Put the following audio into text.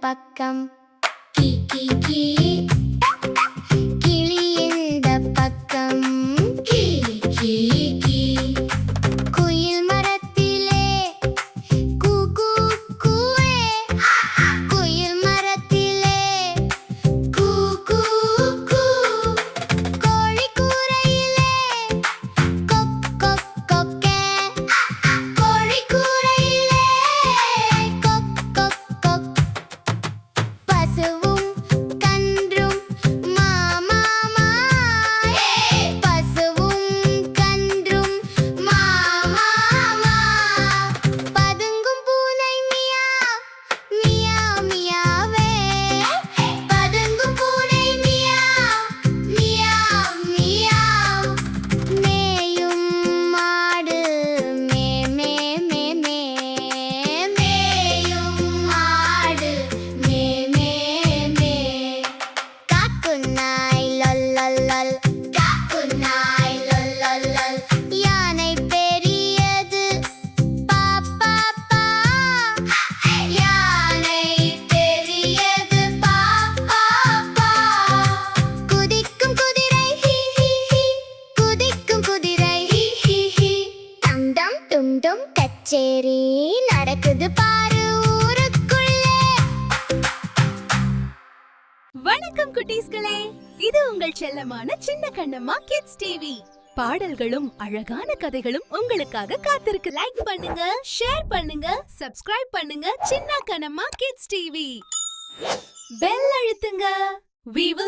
பக்கம் key key key கிளி இந்த பக்கம் கீ கீ கீ குயில் மரத்திலே கூ கூ கூவே குயில் மரத்திலே கூ கூ கூ கோழி கூரையிலே கொக் கொக் கொக்கே கோழி கூரையிலே கொக் கொக் கொக் பசுவும் கன்றும் மாமாமா பசுவும் கன்றும் மாமாமா பதுங்கும் பூனை மியாவ் மியாவ் மியாவே பதுங்கும் பூனை மியாவ் மியாவ் மியாவ் மேயும் மாடு மே மே மே மே மேயும் மாடு மே மே மே காக்குநாய் லொல் லொல் லொல் காக்குநாய் லொல் லொல் லொல் யானை பெரியது பா பா பா யானை பெரியது பா பா பா குதிக்கும் குதிரை ஹி ஹி ஹி குதிக்கும் குதிரை ஹி ஹி ஹி டம் டம் டும் டும் கச்சேரி நடக்குது பாரு ஊருக்குள்ளே. வணக்கம் குட்டீஸ்களே, இது உங்கள் செல்லமான சின்ன கண்ணம்மா கிட்ஸ் டிவி. பாடல்களும் அழகான கதைகளும் உங்களுக்காக காத்திருக்கு. லைக் பண்ணுங்க, ஷேர் பண்ணுங்க, சப்ஸ்கிரைப் பண்ணுங்க. சின்ன கண்ணம்மா கிட்ஸ் டிவி பெல் அழுத்துங்க. We will